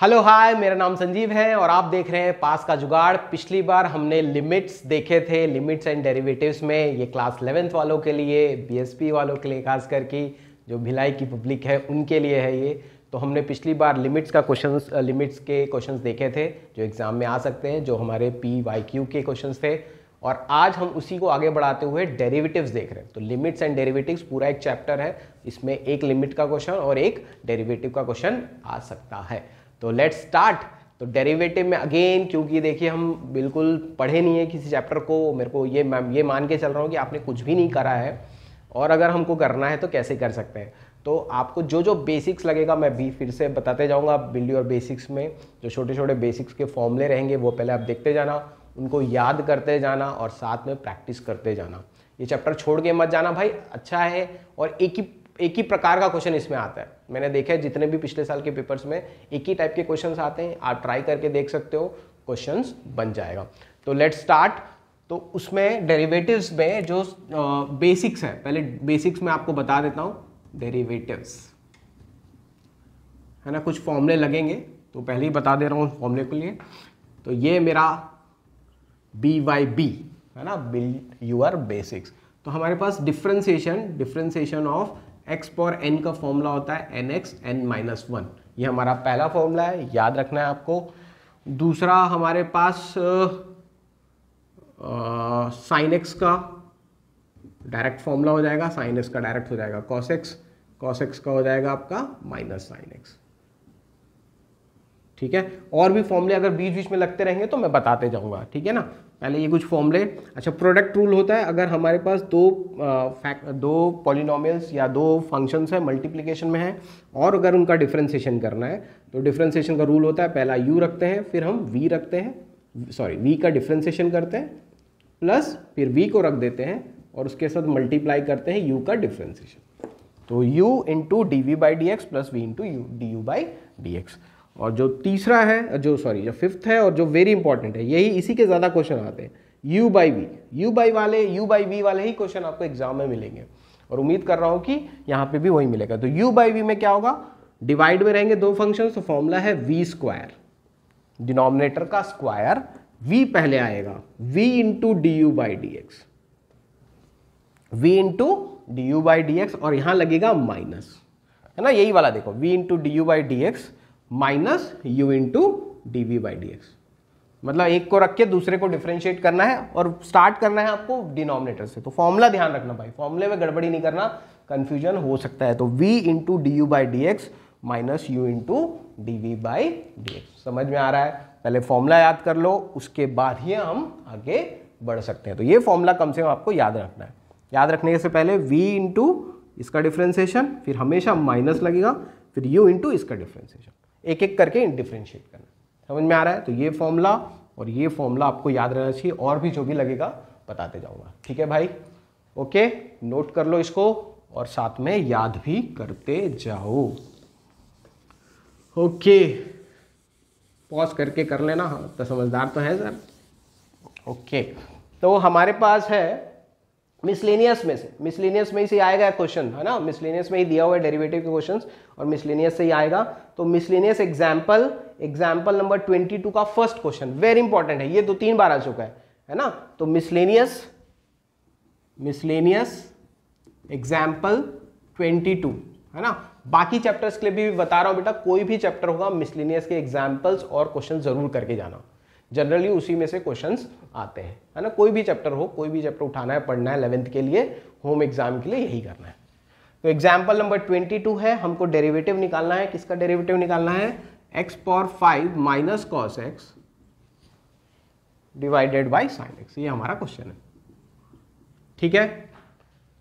Hello hi, मेरा नाम संजीव है और आप देख रहे हैं पास का जुगाड़। पिछली बार हमने लिमिट्स देखे थे, लिमिट्स एंड डेरिवेटिव्स में। ये क्लास 11th वालों के लिए, बीएसपी वालों के लिए, खास करके जो भिलाई की पब्लिक है उनके लिए है ये। तो हमने पिछली बार लिमिट्स के क्वेश्चंस देखे थे जो एग्जाम में आ सकते हैं, जो हमारे PYQ के क्वेश्चंस थे। और आज हम उसी को आगे बढ़ाते हुए डेरिवेटिव्स देख रहे हैं। तो लिमिट्स एंड डेरिवेटिव्स पूरा एक चैप्टर है, इसमें एक लिमिट का क्वेश्चन और एक डेरिवेटिव का क्वेश्चन आ सकता है। तो लेट्स स्टार्ट। तो डेरिवेटिव में अगेन, क्योंकि देखिए हम बिल्कुल पढ़े नहीं है किसी चैप्टर को, मेरे को ये मान के चल रहा हूँ कि आपने कुछ भी नहीं करा है, और अगर हमको करना है तो कैसे कर सकते हैं। तो आपको जो जो बेसिक्स लगेगा मैं भी फिर से बताते जाऊँगा। बिल्ड योर बेसिक्स में जो छोटे छोटे बेसिक्स के फॉर्मूले रहेंगे वो पहले आप देखते जाना, उनको याद करते जाना और साथ में प्रैक्टिस करते जाना। ये चैप्टर छोड़ के मत जाना भाई, अच्छा है। और एक ही प्रकार का क्वेश्चन इसमें आता है। मैंने देखा है जितने भी पिछले साल के पेपर्स में एक ही टाइप के क्वेश्चंस आते हैं। आप ट्राई करके देख सकते हो, क्वेश्चंस बन जाएगा। तो लेट्स स्टार्ट। तो उसमें डेरिवेटिव्स में जो बेसिक्स है, पहले बेसिक्स में आपको बता देता हूं। डेरिवेटिव्स है ना, कुछ फॉर्मूले लगेंगे तो पहले ही बता दे रहा हूं फॉर्मूले के लिए। तो ये मेरा BYB है ना, बिल्ड यूर बेसिक्स। तो हमारे पास डिफरेंशिएशन ऑफ x पर n का फॉर्मूला होता है nx n-1। ये हमारा पहला फॉर्मूला है, याद रखना है आपको। दूसरा हमारे पास sin x का डायरेक्ट फॉर्मूला हो जाएगा, sin x का डायरेक्ट हो जाएगा cos x का हो जाएगा आपका -sin x। ठीक है, और भी फॉर्मूले अगर बीच बीच में लगते रहेंगे तो मैं बताते जाऊंगा, ठीक है ना। पहले ये कुछ फॉर्मूले। अच्छा, प्रोडक्ट रूल होता है अगर हमारे पास दो पॉलिनोमियल्स या दो फंक्शंस है, मल्टीप्लिकेशन में है, और अगर उनका डिफरेंशिएशन करना है तो डिफरेंशिएशन का रूल होता है पहला u रखते हैं, फिर हम v रखते हैं, v का डिफरेंशिएशन करते हैं, प्लस फिर v को रख देते हैं और उसके साथ मल्टीप्लाई करते हैं u का डिफरेंशिएशन। तो u into dv/dx plus v into du/dx। और जो तीसरा है, जो फिफ्थ है और जो वेरी इंपॉर्टेंट है, यही इसी के ज़्यादा क्वेश्चन आते हैं, u/v वाले ही क्वेश्चन आपको एग्जाम में मिलेंगे और उम्मीद कर रहा हूँ कि यहाँ पे भी वही मिलेगा। तो u/v में क्या होगा, डिवाइड में रहेंगे दो फंक्शन, तो फॉर्मूला है v², डिनोमिनेटर का स्क्वायर, v पहले आएगा, v इंटू du/dx, और यहाँ लगेगा माइनस, है ना, यही वाला देखो, v into du/dx minus u into dv/dx। मतलब एक को रख के दूसरे को डिफरेंशिएट करना है और स्टार्ट करना है आपको डिनोमिनेटर से। तो फॉर्मूला ध्यान रखना भाई, फॉर्मूले में गड़बड़ी नहीं करना, कंफ्यूजन हो सकता है। तो v into du/dx minus u into dv/dx। समझ में आ रहा है? पहले फॉर्मूला याद कर लो, उसके बाद ही हम आगे बढ़ सकते हैं। तो ये फॉर्मूला कम से कम आपको याद रखना है। याद रखने से पहले v इंटू इसका डिफरेंशिएशन, फिर हमेशा माइनस लगेगा, फिर u इंटू इसका डिफरेंशिएशन, एक एक करके डिफरेंशिएट करना। समझ में आ रहा है? तो ये फॉर्मूला और ये फॉर्मूला आपको याद रहना चाहिए, और भी जो भी लगेगा बताते जाऊंगा, ठीक है भाई। ओके, नोट कर लो इसको और साथ में याद भी करते जाओ। ओके, पॉज करके कर लेना, हाँ तो समझदार तो है सर। ओके, तो हमारे पास है मिसलेनियस में से आएगा क्वेश्चन, है ना, मिसलेनियस में ही दिया हुआ है डेरिवेटिव के क्वेश्चंस और मिसलेनियस से ही आएगा। तो मिसलेनियस एग्जांपल नंबर 22 का फर्स्ट क्वेश्चन वेरी इंपॉर्टेंट है, ये 2-3 बार आ चुका है ना। तो मिसलेनियस एग्जांपल 22, है ना। बाकी चैप्टर्स के लिए भी बता रहा हूं बेटा, कोई भी चैप्टर होगा मिसलेनियस के एग्जांपल्स और क्वेश्चन जरूर करके जाना, जनरली उसी में से क्वेश्चंस आते हैं, है ना। कोई भी चैप्टर हो, कोई भी चैप्टर उठाना है, पढ़ना है 11th के लिए, होम एग्जाम के लिए यही करना है। तो एग्जाम्पल नंबर 22 है, हमको डेरिवेटिव निकालना है। किसका डेरिवेटिव निकालना है? x power 5 minus cos x divided by sin x। ये हमारा क्वेश्चन है, ठीक है।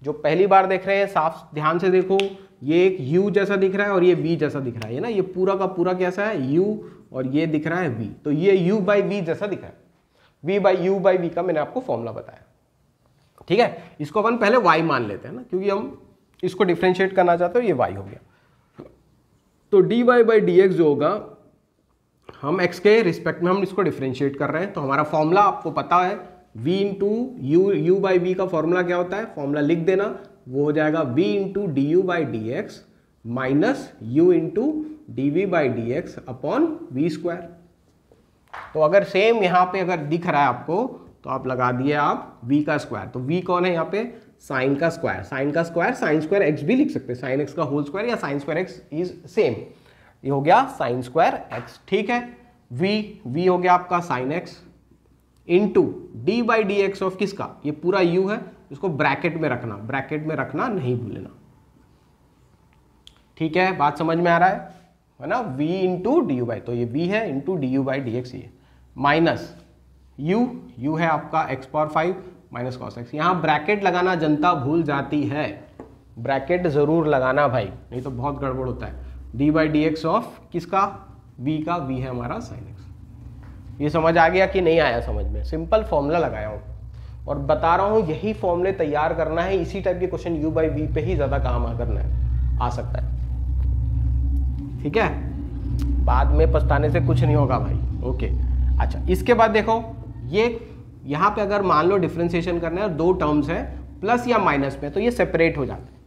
जो पहली बार देख रहे हैं साफ ध्यान से देखो, ये एक u जैसा दिख रहा है और ये v जैसा दिख रहा है ना, ये पूरा का पूरा कैसा है, u, और ये दिख रहा है v, तो ये u/v जैसा दिख रहा है। v/u/v का मैंने आपको फॉर्मूला बताया, ठीक है। इसको अपन पहले y मान लेते हैं ना, क्योंकि हम इसको डिफरेंशिएट करना चाहते हो, ये y हो गया। तो dy/dx जो होगा, हम x के रिस्पेक्ट में हम इसको डिफरेंशिएट कर रहे हैं, तो हमारा फॉर्मूला आपको पता है, v इंटू u/v का फॉर्मूला क्या होता है, फॉर्मूला लिख देना, वो हो जाएगा v into du/dx minus u into dv by d x upon v square. तो अगर सेम यहाँ पे अगर दिख रहा है आपको तो आप लगा दिए आप v का स्क्वायर। तो v कौन है यहाँ पे? साइन का स्क्वायर। साइन का स्क्वायर साइन स्क्वायर एक्स भी लिख सकते हैं, साइन एक्स का होल स्क्वायर या sign square x is same. ये हो गया साइन स्क्वायर एक्स, ठीक है। v हो गया आपका sine x into d by d x of किसका? ये पूरा u है, इसको ब्रैकेट में रखना, ब्रैकेट में रखना नहीं भूलना, ठीक है। बात समझ में आ रहा है ना? v into D you by, तो ये v है into D you by d x, ये माइनस u है आपका x power 5 minus cos x. यहाँ ब्रैकेट लगाना जनता भूल जाती है, ब्रैकेट जरूर लगाना भाई, नहीं तो बहुत गड़बड़ होता है। D by d x of किसका? v का, v है हमारा साइन एक्स। ये समझ आ गया कि नहीं आया समझ में? सिंपल फॉर्मूला लगाया हूँ और बता रहा हूँ यही फॉर्मूले तैयार करना है, इसी टाइप के क्वेश्चन u बाई v पे ही ज़्यादा काम करना है, आ सकता है, ठीक है। बाद में पछताने से कुछ नहीं होगा भाई, ओके। अच्छा, इसके बाद देखो ये यहाँ पे अगर मान लो डिफरेंशिएशन करना है, दो टर्म्स है प्लस या माइनस में, तो ये सेपरेट हो जाते हैं,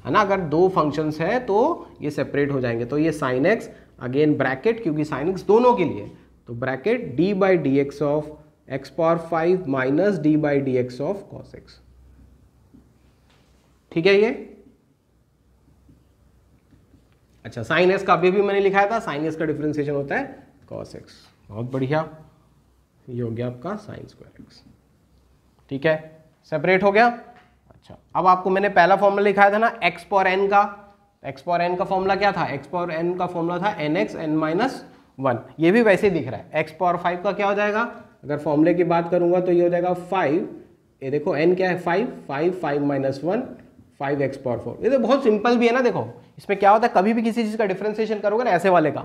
है ना। अगर दो फंक्शंस है तो ये सेपरेट हो जाएंगे। तो ये साइन एक्स अगेन ब्रैकेट, क्योंकि साइन एक्स दोनों के लिए, तो bracket D by d x of x power 5 minus D by d x of cos x, ठीक है ये। अच्छा, साइन एक्स का अभी भी मैंने लिखाया था, साइन एक्स का डिफरेंशिएशन होता है कॉस एक्स, बहुत बढ़िया। ये हो गया आपका साइन स्क्वायर एक्स, ठीक है, सेपरेट हो गया। अच्छा, अब आपको मैंने पहला फॉर्मूला लिखाया था ना एक्स पावर एन का, एक्स पावर एन का फॉर्मूला क्या था? एक्स पावर एन का फॉर्मूला था एन एक्स एन माइनस 1। ये भी वैसे दिख रहा है। एक्स पावर 5 का क्या हो जाएगा? अगर फॉर्मूले की बात करूंगा तो ये हो जाएगा 5, ये देखो एन क्या है 5 माइनस 1 5 एक्स पावर 4। ये तो बहुत सिंपल भी है ना। देखो इसमें क्या होता है, कभी भी किसी चीज़ का डिफरेंशिएशन करोगे ना ऐसे वाले का,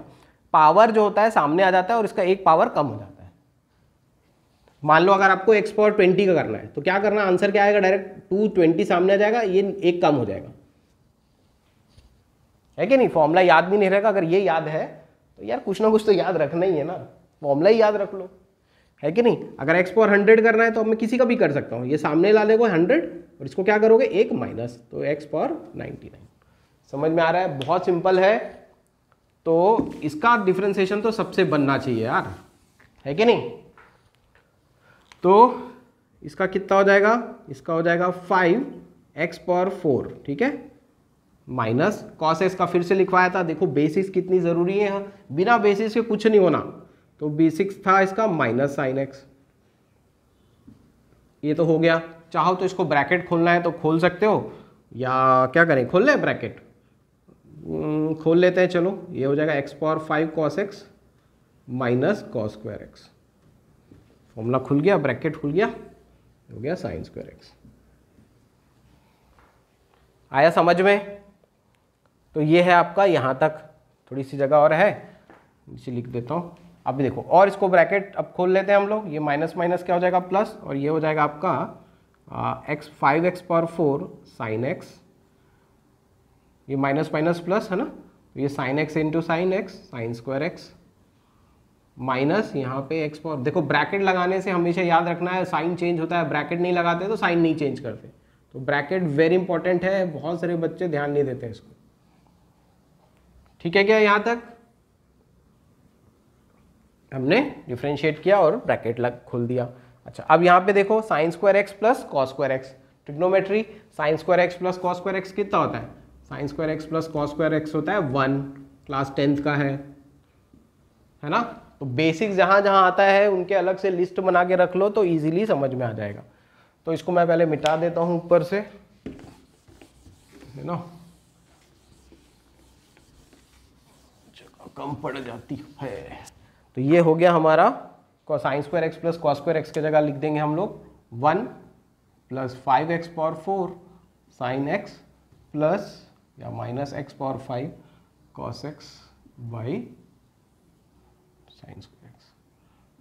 पावर जो होता है सामने आ जाता है और इसका एक पावर कम हो जाता है। मान लो अगर आपको एक्स पावर 20 का करना है तो क्या करना, आंसर क्या आएगा? डायरेक्ट 220 सामने आ जाएगा, ये एक कम हो जाएगा, है कि नहीं। फॉर्मूला याद भी नहीं रहेगा। अगर ये याद है तो यार कुछ ना कुछ तो याद रखना ही है ना, फॉर्मूला ही याद रख लो, है कि नहीं। अगर एक्स पावर 100 करना है तो अब मैं किसी का भी कर सकता हूँ, ये सामने ला लेगा 100 और इसको क्या करोगे एक माइनस, तो एक्स पावर 99। समझ में आ रहा है? बहुत सिंपल है। तो इसका डिफरेंशिएशन तो सबसे बनना चाहिए यार, है कि नहीं। तो इसका कितना हो जाएगा? इसका हो जाएगा 5 एक्स पावर 4, ठीक है, माइनस कॉस एक्स का फिर से लिखवाया था। देखो बेसिक्स कितनी ज़रूरी है, बिना बेसिस के कुछ नहीं होना। तो बेसिक्स था इसका माइनस साइन एक्स, ये तो हो गया। चाहो तो इसको ब्रैकेट खोलना है तो खोल सकते हो, या क्या करें, खोल लें ब्रैकेट, खोल लेते हैं चलो। ये हो जाएगा x power 5 cos x minus cos square x. Formula खुल गया, ब्रैकेट खुल गया, हो गया साइन स्क्वायर एक्स। आया समझ में? तो ये है आपका यहाँ तक, थोड़ी सी जगह और है, इसे लिख देता हूँ। अब देखो, और इसको ब्रैकेट अब खोल लेते हैं हम लोग। ये माइनस माइनस क्या हो जाएगा प्लस, और ये हो जाएगा आपका x 5 x power 4 sine x, ये माइनस माइनस प्लस है ना, तो ये sine x into sine x sign square x minus यहाँ पे एक्स पावर। देखो ब्रैकेट लगाने से हमेशा याद रखना है साइन चेंज होता है, ब्रैकेट नहीं लगाते तो साइन नहीं चेंज करते। तो ब्रैकेट वेरी इंपॉर्टेंट है, बहुत सारे बच्चे ध्यान नहीं देते इसको, ठीक है क्या। यहाँ तक हमने डिफरेंशिएट किया और ब्रैकेट खोल दिया। अच्छा, अब यहाँ पे देखो sign square x plus cos square x, trigonometry. Sign square x plus cos square x कितना होता है? Sign square x plus cos square x होता है 1, क्लास 10th का है ना। तो बेसिक्स जहाँ जहाँ आता है उनके अलग से लिस्ट बना के रख लो तो इजीली समझ में आ जाएगा। तो इसको मैं पहले मिटा देता हूँ ऊपर से, है ना, जगह कम पड़ जाती है। तो ये हो गया हमारा sine square x plus cos square x की जगह लिख देंगे हम लोग 1 plus 5 x power 4 sine x plus या minus x power 5 cos x by sine square x.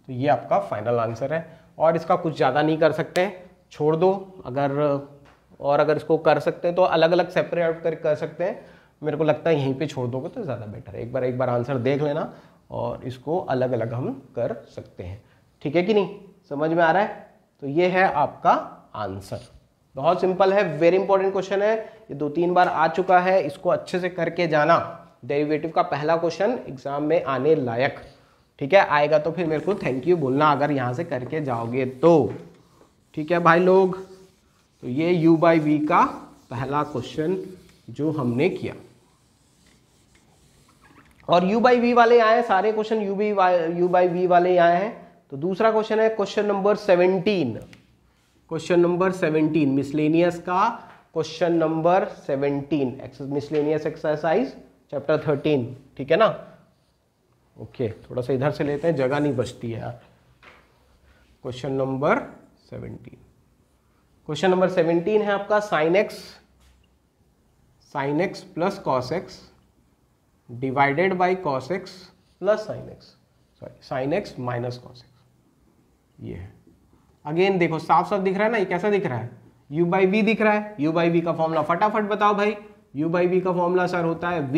तो ये आपका फाइनल आंसर है। और इसका कुछ ज़्यादा नहीं कर सकते, छोड़ दो। अगर इसको कर सकते हैं तो अलग अलग सेपरेट आउट कर सकते हैं। मेरे को लगता है यहीं पे छोड़ दोगे तो ज़्यादा बेटर है। एक बार आंसर देख लेना और इसको अलग अलग हम कर सकते हैं, ठीक है कि नहीं। समझ में आ रहा है? तो ये है आपका आंसर, बहुत सिंपल है, वेरी इंपॉर्टेंट क्वेश्चन है। ये 2-3 बार आ चुका है, इसको अच्छे से करके जाना, डेरिवेटिव का पहला क्वेश्चन एग्जाम में आने लायक, ठीक है। आएगा तो फिर मेरे को थैंक यू बोलना अगर यहाँ से करके जाओगे तो, ठीक है भाई लोग। तो ये u/v का पहला क्वेश्चन जो हमने किया, और u/v वाले आए सारे क्वेश्चन, u/v वाले ही आए हैं। तो दूसरा क्वेश्चन है question number 17, question number 17 miscellaneous का question number 17 miscellaneous exercise chapter 13, ठीक है ना। ओके, थोड़ा सा इधर से लेते हैं, जगह नहीं बचती है यार। क्वेश्चन नंबर 17, क्वेश्चन नंबर 17 है आपका sign x plus cos x divided by cos x plus sine x minus cos x. ये है, अगेन देखो साफ साफ दिख रहा है ना, ये कैसा दिख रहा है, u/v दिख रहा है। u/v का फॉर्मूला फटाफट बताओ भाई। u/v का फॉर्मूला सर होता है v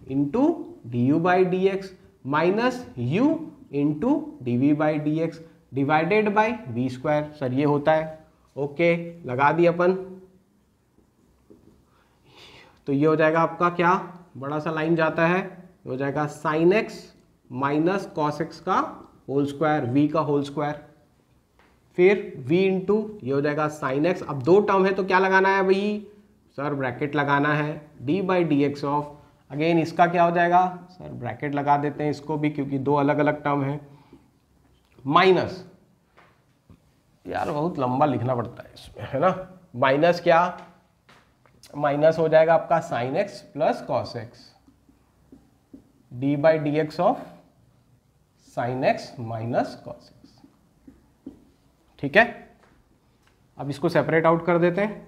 into du/dx minus u into dv/dx divided by v square, sir ये होता है। ओके, लगा दिया अपन। तो ये हो जाएगा आपका क्या, बड़ा सा लाइन जाता है, हो जाएगा sine x minus cos x का होल स्क्वायर, v का होल स्क्वायर, फिर v इंटू ये हो जाएगा साइन एक्स। अब दो टर्म है तो क्या लगाना है भाई, सर ब्रैकेट लगाना है, d/dx ऑफ, अगेन इसका क्या हो जाएगा, सर ब्रैकेट लगा देते हैं इसको भी क्योंकि दो अलग अलग टर्म है, माइनस, यार बहुत लंबा लिखना पड़ता है इसमें, है ना। माइनस क्या, माइनस हो जाएगा आपका sign x plus cos x d/dx of sine x minus cos x, ठीक है। अब इसको सेपरेट आउट कर देते हैं,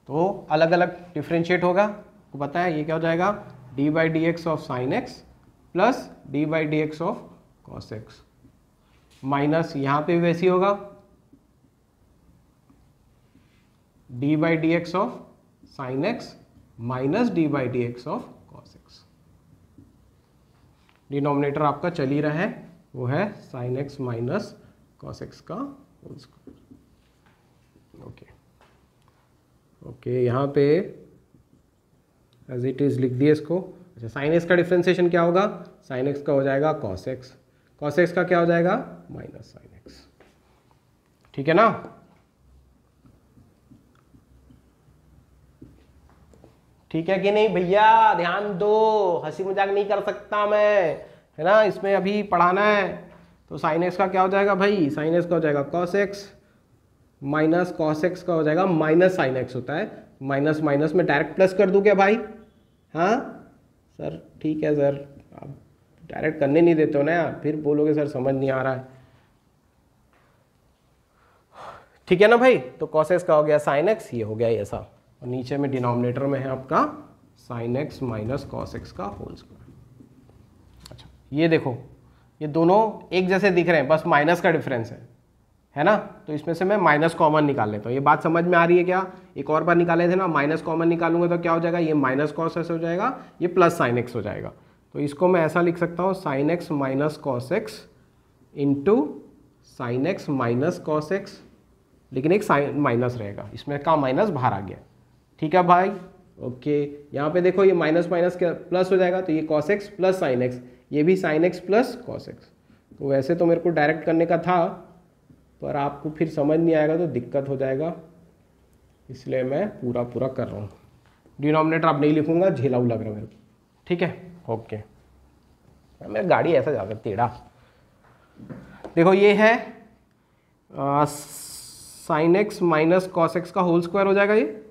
तो अलग अलग डिफ्रेंशिएट होगा, आपको पता है ये क्या हो जाएगा, d/dx of sine x plus d/dx of cos x, minus यहाँ पे भी वैसी होगा, d/dx of sine x minus d/dx of cos x. Denominator आपका चल ही रहा है, वो है sine x minus cos x का होल स्क्वायर। ओके, यहाँ पे एज इट इज लिख दिए इसको। अच्छा, साइन एक्स का डिफ्रेंसिएशन क्या होगा, साइन एक्स का हो जाएगा कॉस एक्स, कॉस एक्स का क्या हो जाएगा माइनस साइन एक्स, ठीक है ना। ठीक है कि नहीं भैया, ध्यान दो, हंसी मजाक नहीं कर सकता मैं, है ना। इसमें अभी पढ़ाना है। तो साइन एक्स का क्या हो जाएगा भाई, साइन एक्स का हो जाएगा cos x minus cos x का हो जाएगा माइनस साइन एक्स होता है, माइनस माइनस में डायरेक्ट प्लस कर दूं क्या भाई, हाँ सर ठीक है सर, आप डायरेक्ट करने नहीं देते हो ना यार, फिर बोलोगे सर समझ नहीं आ रहा है, ठीक है ना भाई। तो कॉस एक्स का हो गया साइन एक्स, ये हो गया ऐसा, और नीचे में डिनोमिनेटर में है आपका sine x minus cos x का होल स्क्वायर। अच्छा, ये देखो ये दोनों एक जैसे दिख रहे हैं, बस माइनस का डिफरेंस है ना। तो इसमें से मैं माइनस कॉमन निकाल लेता हूँ, ये बात समझ में आ रही है क्या। एक और बार निकाले थे ना, माइनस कॉमन निकालूंगा तो क्या हो जाएगा, ये माइनस कॉस एक्स हो जाएगा, ये प्लस साइन एक्स हो जाएगा। तो इसको मैं ऐसा लिख सकता हूँ, sine x minus cos x into sine x minus cos x, लेकिन एक साइन माइनस रहेगा, इसमें का माइनस बाहर आ गया, ठीक है भाई। ओके, यहाँ पे देखो ये माइनस माइनस क्या प्लस हो जाएगा, तो ये cos x plus sine x, ये भी sign x plus cos x. तो वैसे तो मेरे को डायरेक्ट करने का था, पर आपको फिर समझ नहीं आएगा तो दिक्कत हो जाएगा, इसलिए मैं पूरा पूरा कर रहा हूँ। डिनोमिनेटर अब नहीं लिखूंगा, झेलाऊ लग रहा है मेरे को, ठीक है। ओके, मेरी गाड़ी ऐसा जाता टेढ़ा। देखो ये है sine x minus cos x का होल स्क्वायर हो जाएगा, ये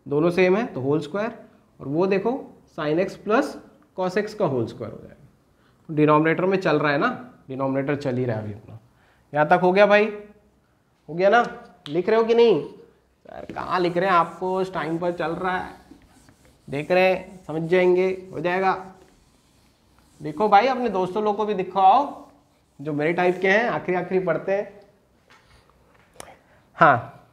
दोनों सेम है तो होल स्क्वायर, और वो देखो sign x plus cos x का होल स्क्वायर हो जाएगा। डिनोमिनेटर में चल रहा है ना, डिनोमिनेटर चल ही रहा है अभी अपना। यहाँ तक हो गया भाई, हो गया ना, लिख रहे हो कि नहीं सर, कहाँ लिख रहे हैं, आपको इस टाइम पर चल रहा है, देख रहे हैं, समझ जाएंगे, हो जाएगा। देखो भाई अपने दोस्तों लोग को भी दिखाओ जो मेरे टाइप के हैं, आखिरी आखिरी पढ़ते हैं। हाँ,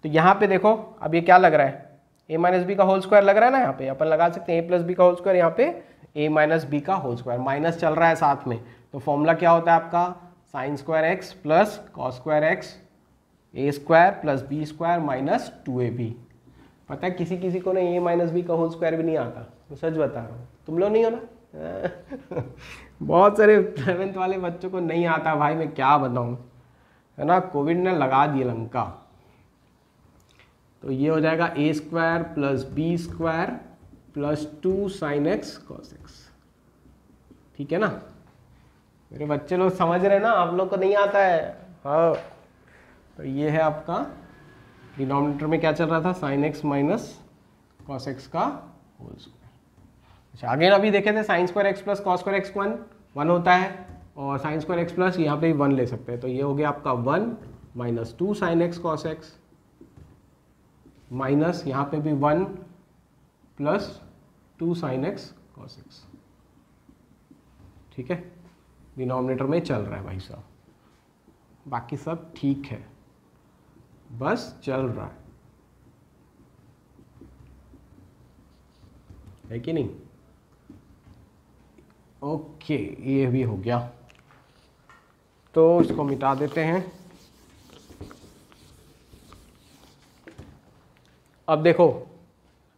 तो यहाँ पे देखो अब ये क्या लग रहा है, a माइनस बी का होल स्क्वायर लग रहा है ना, यहाँ पे अपन लगा सकते हैं a प्लस बी का होल स्क्वायर, यहाँ पे a माइनस बी का होल स्क्वायर, माइनस चल रहा है साथ में, तो फॉर्मूला क्या होता है आपका, sine square x plus cos square x, A square plus B square minus 2ab। पता है किसी किसी को ना ए माइनस बी का होल स्क्वायर भी नहीं आता, मैं सच बता रहा हूँ। तुम लोग नहीं हो ना बहुत सारे 11th वाले बच्चों को नहीं आता भाई, मैं क्या बताऊँ, है ना। कोविड ने लगा दिया लंका। तो ये हो जाएगा A square plus B square plus 2 sine x cos x. ठीक है ना, मेरे बच्चे लोग समझ रहे हैं ना, आप लोग को नहीं आता है। हाँ, तो ये है आपका डिनोमिनेटर में क्या चल रहा था, sine x minus cos x का होल स्क्वायर। अच्छा, अगेन अभी देखे थे sign square x plus cos square x 1 होता है, और साइन स्क्वायर एक्स प्लस यहाँ पे भी 1 ले सकते हैं। तो ये हो गया आपका 1 minus 2 sine x cos x minus यहाँ पे भी 1 plus 2 sine x cos x. ठीक है, डिनोमिनेटर में चल रहा है भाई साहब, बाकी सब ठीक है, बस चल रहा है कि नहीं। ओके, ये भी हो गया, तो इसको मिटा देते हैं। अब देखो,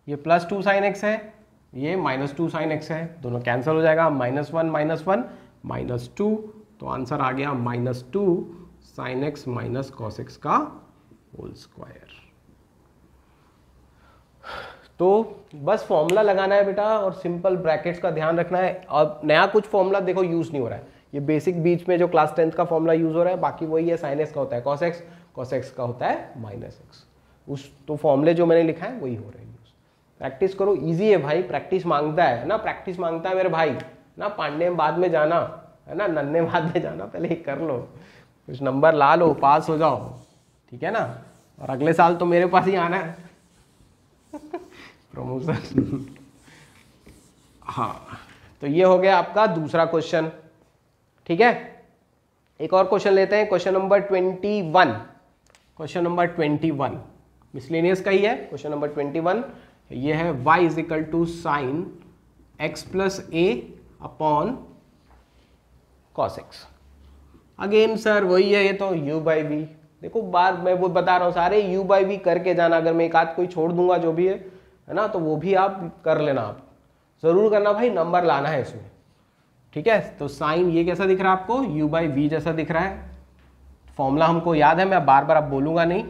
ये प्लस 2 साइन एक्स है, ये माइनस 2 साइन एक्स है, दोनों कैंसिल हो जाएगा, -1 -1 -2, तो आंसर आ गया -2 sine x minus cos x का होल स्क्वायर। तो बस फॉर्मूला लगाना है बेटा, और सिंपल ब्रैकेट्स का ध्यान रखना है। अब नया कुछ फॉर्मूला देखो यूज नहीं हो रहा है, ये बेसिक बीच में जो क्लास 10th का फॉर्मूला यूज हो रहा है, बाकी वही है, साइन एक्स का होता है कॉस एक्स का होता है माइनस एक्स। उस तो फॉर्मूले जो मैंने लिखा है वही हो रहे हैं यूज। प्रैक्टिस करो, इजी है भाई, प्रैक्टिस मांगता है ना, प्रैक्टिस मांगता है मेरे भाई ना। पांडे में बाद में जाना है ना, नन्हे बाद में जाना, पहले ही कर लो, कुछ नंबर ला लो, पास हो जाओ, ठीक है ना। और अगले साल तो मेरे पास ही आना है प्रमोशन हाँ, तो ये हो गया आपका दूसरा क्वेश्चन। ठीक है, एक और क्वेश्चन लेते हैं, question number 21। Question number 21 miscellaneous का ही है। क्वेश्चन नंबर 21 ये है y is equal to sine x plus a upon cos x. Again sir वही है, ये तो u बाई वी। देखो बार मैं वो बता रहा हूँ, सारे u बाई वी करके जाना, अगर मैं एक आध कोई छोड़ दूंगा जो भी है ना, तो वो भी आप कर लेना, आप जरूर करना भाई, नंबर लाना है इसमें। ठीक है, तो साइन ये कैसा दिख रहा है आपको, u बाई वी जैसा दिख रहा है। फॉर्मूला हमको याद है, मैं बार बार अब बोलूंगा नहीं,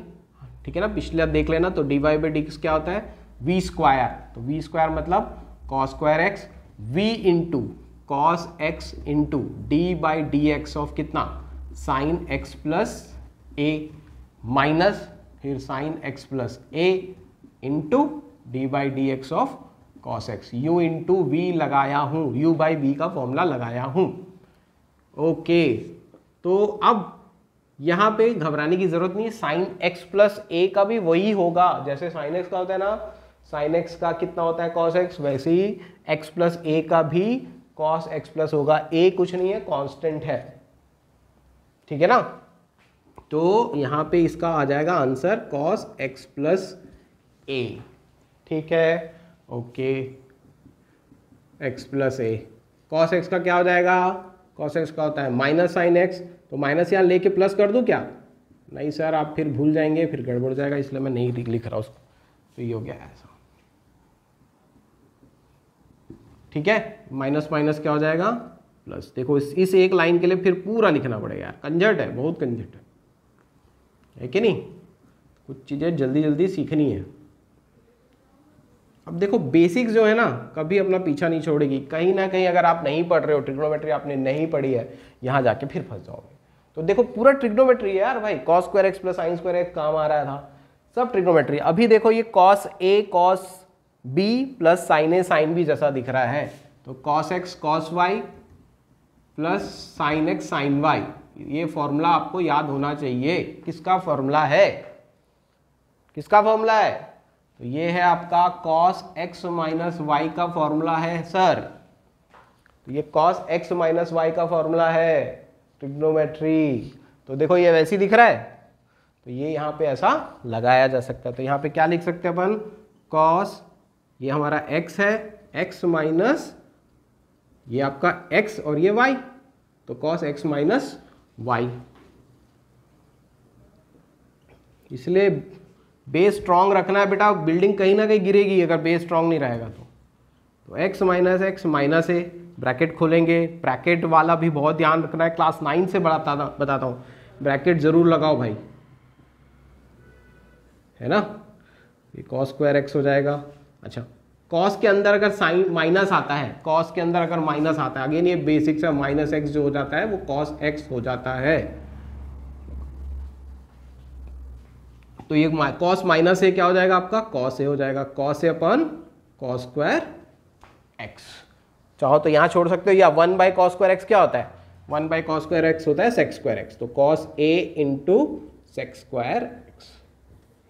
ठीक है ना, पिछले आप देख लेना। तो डी वाई बाई डी क्या होता है, वी स्क्वायर, तो वी स्क्वायर मतलब cos square x, v into cos x into d by d x of कितना, sine x plus a, minus फिर sine x plus a into d by d x of cos x. U into v लगाया हूं, u by v का formula लगाया हूं। Okay, तो अब यहां पे घबराने की जरूरत नहीं है, साइन एक्स प्लस ए का भी वही होगा, जैसे साइन एक्स का होता है ना, साइन एक्स का कितना होता है कॉस एक्स, वैसे ही एक्स प्लस ए का भी कॉस एक्स प्लस होगा। ए कुछ नहीं है, कांस्टेंट है, ठीक है ना। तो यहां पे इसका आ जाएगा आंसर कॉस एक्स प्लस ए। ठीक है, ओके, एक्स प्लस ए, कॉस एक्स का क्या हो जाएगा, कॉस एक्स का होता है माइनस साइन एक्स, तो माइनस यहाँ लेके प्लस कर दूं क्या, नहीं सर आप फिर भूल जाएंगे, फिर गड़बड़ जाएगा, इसलिए मैं नहीं लिख रहा उसको। तो ये हो गया ऐसा, ठीक है, माइनस माइनस क्या हो जाएगा प्लस। देखो इस एक लाइन के लिए फिर पूरा लिखना पड़ेगा यार, कंजट है, बहुत कंजट है कि नहीं, कुछ चीज़ें जल्दी जल्दी सीखनी है। अब देखो बेसिक्स जो है ना, कभी अपना पीछा नहीं छोड़ेगी, कहीं ना कहीं अगर आप नहीं पढ़ रहे हो, ट्रिग्नोमेट्री आपने नहीं पढ़ी है, यहाँ जाके फिर फंस जाओगे। तो देखो पूरा ट्रिग्नोमेट्री है यार भाई, cos square x plus sine square x काम आ रहा था, सब ट्रिग्नोमेट्री। अभी देखो ये cos a cos b plus sine a sine b जैसा दिख रहा है, तो cos x cos y plus sine x sine y, ये फॉर्मूला आपको याद होना चाहिए। किसका फॉर्मूला है, किसका फॉर्मूला है, तो ये है आपका कॉस एक्स माइनस वाई का फॉर्मूला है सर। तो ये कॉस एक्स माइनस वाई का फॉर्मूला है ट्रिग्नोमेट्री। तो देखो ये वैसे ही दिख रहा है, तो ये यहाँ पे ऐसा लगाया जा सकता है। तो यहाँ पे क्या लिख सकते हैं अपन, कॉस ये हमारा x है, x माइनस ये आपका x और ये y, तो cos x माइनस वाई। इसलिए बेस स्ट्रांग रखना है बेटा, बिल्डिंग कहीं ना कहीं गिरेगी अगर बेस स्ट्रांग नहीं रहेगा तो x माइनस एक्स माइनस ए, ब्रैकेट खोलेंगे, ब्रैकेट वाला भी बहुत ध्यान रखना है, क्लास 9 से बताता हूँ, ब्रैकेट जरूर लगाओ भाई, है ना। ये कॉस स्क्वायर एक्स हो जाएगा। अच्छा, कॉस के अंदर अगर साइन माइनस आता है, कॉस के अंदर अगर माइनस आता है, अगेन ये बेसिक से माइनस एक्स जो हो जाता है वो कॉस एक्स हो जाता है। तो ये कॉस माइनस ए क्या हो जाएगा आपका, कॉस ए हो जाएगा, cos A upon cos square x. चाहो तो यहां छोड़ सकते हो, या 1 बाई कॉस स्क्वायर एक्स क्या होता है, 1 बाई कॉस स्क्वायर एक्स होता है सेक स्क्वायर एक्स, तो cos A into sec square x,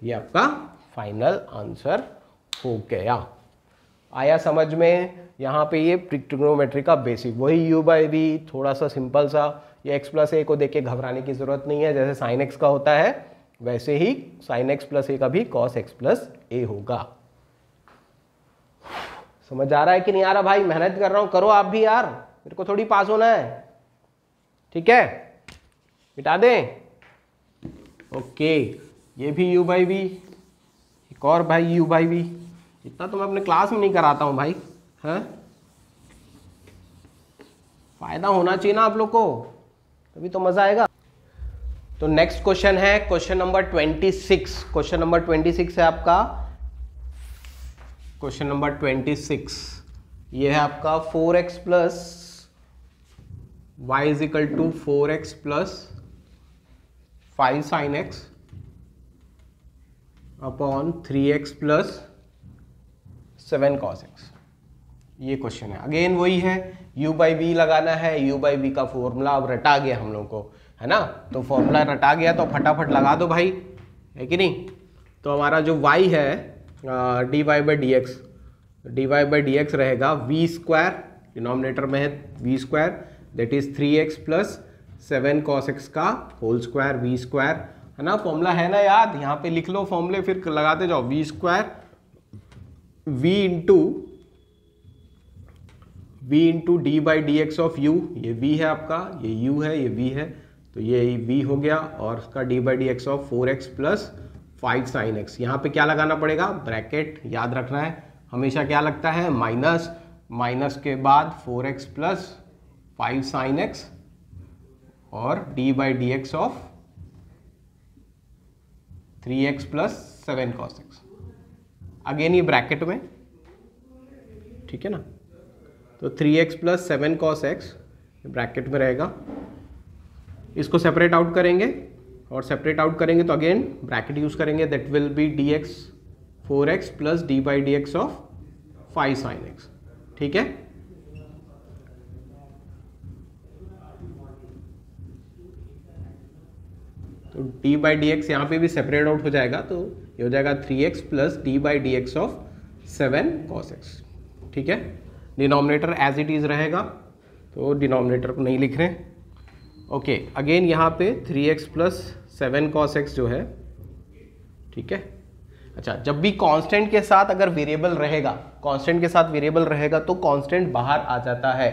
ये आपका फाइनल आंसर हो गया। आया समझ में। यहाँ पे ये ट्रिग्नोमेट्री का बेसिक, वही u बाई वी, थोड़ा सा सिंपल सा, ये x प्लस ए को देख के घबराने की जरूरत नहीं है, जैसे साइन x का होता है वैसे ही साइन x प्लस ए का भी कॉस x प्लस ए होगा। समझ आ रहा है कि नहीं आ रहा भाई, मेहनत कर रहा हूं, करो आप भी यार, मेरे को थोड़ी पास होना है, ठीक है, मिटा दें। ओके, ये भी u बाई वी, एक और भाई u बाई वी, इतना तो मैं अपने क्लास में नहीं कराता हूं भाई, है फायदा होना चाहिए ना आप लोग को, तभी तो मजा आएगा। तो नेक्स्ट क्वेश्चन है क्वेश्चन नंबर 26। क्वेश्चन नंबर 26 है आपका, क्वेश्चन नंबर 26 ये है आपका 4x plus y is equal to 4x plus 5 sine x upon 3x plus 7 cos x, ये क्वेश्चन है। अगेन वही है, u बाई वी लगाना है, u बाई वी का फॉर्मूला अब रटा गया हम लोग को, है ना, तो फॉर्मूला रटा गया तो फटाफट लगा दो भाई, है कि नहीं। तो हमारा जो y है d y by d x रहेगा वी स्क्वायर, डिनोमिनेटर में है v square, that is 3x plus 7 cos x का होल स्क्वायर, वी स्क्वायर, है ना, फॉर्मूला है ना याद, यहाँ पे लिख लो फॉर्मूले फिर लगाते जाओ, v square v into d by d x of u, ये v है आपका, ये u है, ये v है, तो ये v हो गया, और उसका D by d x of 4x plus 5 sine x. यहाँ पे क्या लगाना पड़ेगा, ब्रैकेट याद रखना है, हमेशा क्या लगता है माइनस, माइनस के बाद 4x प्लस 5 साइन एक्स और D by d x of 3x plus 7 cos x, again ये ब्रैकेट में, ठीक है ना, तो 3x plus 7 cos x bracket में रहेगा, इसको सेपरेट आउट करेंगे, और सेपरेट आउट करेंगे तो अगेन ब्रैकेट यूज करेंगे, that will B dx 4x plus D by d x of 5 sine x, ठीक है। तो d बाई डी एक्स यहाँ पे भी सेपरेट आउट हो जाएगा, तो ये हो जाएगा 3x plus D by d x of 7 cos x, ठीक है। डिनोमिनेटर एज इट इज रहेगा, तो डिनोमिनेटर को नहीं लिख रहे। ओके, अगेन यहाँ पे 3x प्लस 7 cos x जो है, ठीक है। अच्छा, जब भी कांस्टेंट के साथ अगर वेरिएबल रहेगा, कांस्टेंट के साथ वेरिएबल रहेगा तो कांस्टेंट बाहर आ जाता है,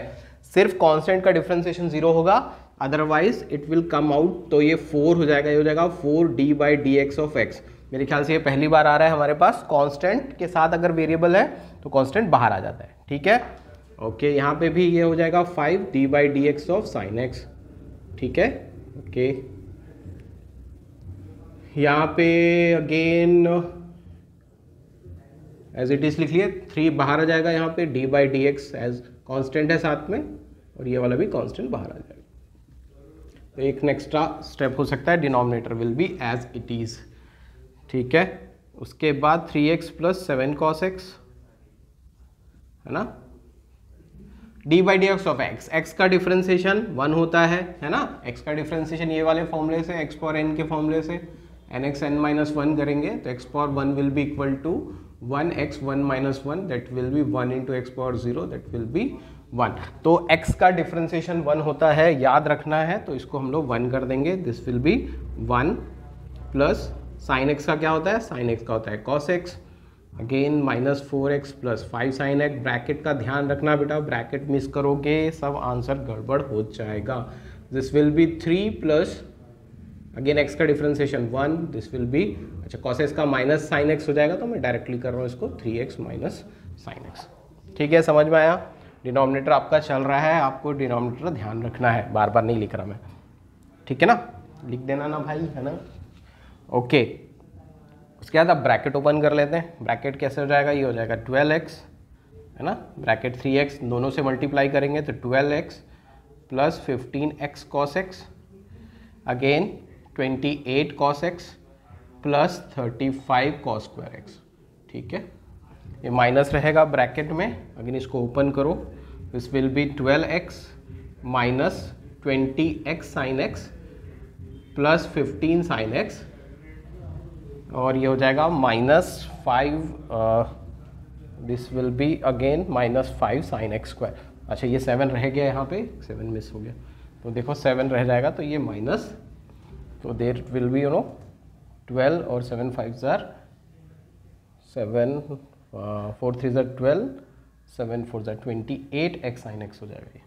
सिर्फ कांस्टेंट का डिफरेंशिएशन 0 होगा, otherwise it will come out, तो ये 4 हो जाएगा, ये हो जाएगा 4d by d x of x. मेरे ख्याल से ये पहली बार आ रहा है हमारे पास, कांस्टेंट के साथ अगर वेरिएबल है तो कांस्टेंट बाहर आ जाता है, ठीक है। ओके, यहाँ पे भी ये हो जाएगा 5d by d x of sine x, ठीक है। ओके, यहाँ पे अगेन एज इट इज लिख लिए, 3 बाहर आ जाएगा, यहाँ पे d by d x as constant है साथ में, और ये वाला भी कॉन्स्टेंट बाहर आ जाएगा। तो एक एक्स्ट्रा स्टेप हो सकता है, denominator will be as it is, ठीक है। उसके बाद 3x प्लस 7 cos x, है ना, D by d x of x, x का डिफरेंशिएशन 1 होता है ना, एक्स का डिफरेंशिएशन ये वाले फॉर्मूले से, एक्स पावर n के फॉर्मूले से nx n माइनस 1 करेंगे तो x power 1 will be equal to 1x 1 minus 1, that will be 1 into x power 0, that will be 1। तो x का डिफरेंशिएशन 1 होता है, याद रखना है, तो इसको हम लोग 1 कर देंगे, this will be 1 plus sign x का क्या होता है, साइन x का होता है cos x, again minus 4x plus 5 sine x। Bracket का ध्यान रखना बेटा, ब्रैकेट मिस करोगे सब आंसर गड़बड़ हो जाएगा। This will be 3 plus again x का डिफ्रेंसिएशन 1, दिस विल बी, अच्छा कॉस एक्स का माइनस साइन एक्स हो जाएगा, तो मैं डायरेक्टली कर रहा हूँ इसको 3x माइनस साइन एक्स। ठीक है, समझ में आया? डिनोमिनेटर आपका चल रहा है, आपको डिनोमिनेटर ध्यान रखना है, बार बार नहीं लिख रहा मैं, ठीक है ना, लिख देना ना भाई, है ना। ओके, उसके बाद अब ब्रैकेट ओपन कर लेते हैं। ब्रैकेट कैसे हो जाएगा, ये हो जाएगा 12x, है ना, ब्रैकेट 3x दोनों से मल्टीप्लाई करेंगे तो 12x plus 15x cos x, again 28 cos x plus 35 cos square x। ठीक है, ये माइनस रहेगा ब्रैकेट में, अगेन इसको ओपन करो, this will be 12x minus 20x sin x plus 15 sin x, और ये हो जाएगा -5, this will be again -5 sin x square. अच्छा ये 7 रह गया, यहाँ पे 7 मिस हो गया, तो देखो 7 रह जाएगा, तो ये माइनस, तो देर विल बी 12 और 7 5 jar 7, 4 3 jar 12, 7 4 jar 28x sin x हो जाएगा ये,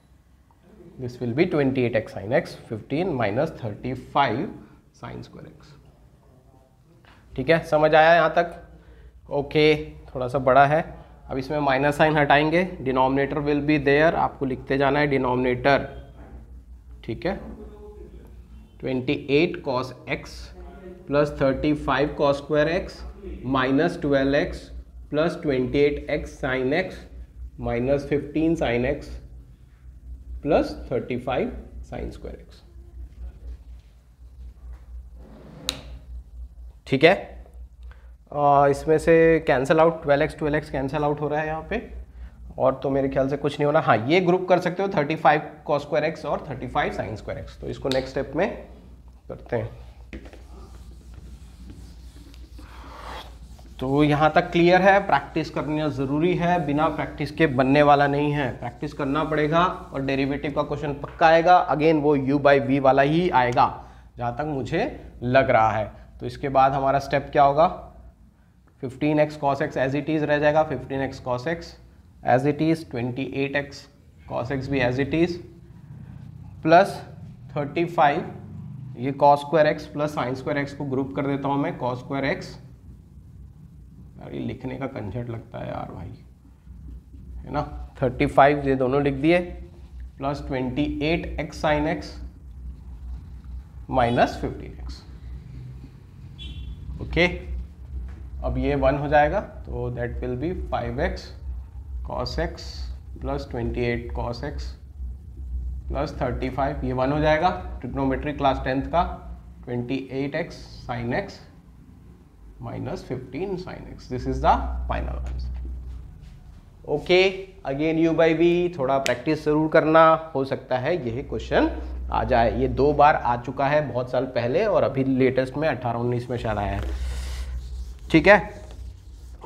this will be 28x sin x, 15 minus 35 sin square x। ठीक है, समझ आया यहाँ तक? ओके, थोड़ा सा बड़ा है, अब इसमें माइनस साइन हटाएंगे, डिनोमिनेटर विल बी देयर, आपको लिखते जाना है डिनोमिनेटर, ठीक है, 28 cos x plus 35 cos square x minus 12x plus 28x sin x minus 15 sin x plus 35 sin square x। ठीक है, इसमें से cancel out, 12x cancel out हो रहा है यहाँ पे, और तो मेरे ख्याल से कुछ नहीं होना। हाँ, ये ग्रुप कर सकते हो 35 cos square x और 35 sin square x, तो इसको नेक्स्ट स्टेप में करते हैं। तो यहाँ तक क्लियर है, प्रैक्टिस करना ज़रूरी है, बिना प्रैक्टिस के बनने वाला नहीं है, प्रैक्टिस करना पड़ेगा, और डेरिवेटिव का क्वेश्चन पक्का आएगा, अगेन वो u/v वाला ही आएगा जहाँ तक मुझे लग रहा है। तो इसके बाद हमारा स्टेप क्या होगा, 15x cos x as it is रह जाएगा, 15x cos x as it is, 28x cos x भी एज इट इज़, प्लस 35 ये cos square x प्लस sin square x को ग्रुप कर देता हूँ मैं, cos square x, यार ये लिखने का कंझट लगता है यार भाई, है ना, 35 ये दोनों लिख दिए, plus 28x sin x minus 15x। Okay, अब ये 1 हो जाएगा, तो that will B 5x cos x plus 28 cos x plus 35, ये 1 हो जाएगा, ट्रिग्नोमेट्री क्लास 10th का, 28x sin x minus 15 sin x, this is the final answer. Okay, again u/v, थोड़ा प्रैक्टिस जरूर करना, हो सकता है यही क्वेश्चन आ जाए, ये 2 बार आ चुका है बहुत साल पहले, और अभी लेटेस्ट में 18-19 में शायद आया है। ठीक है,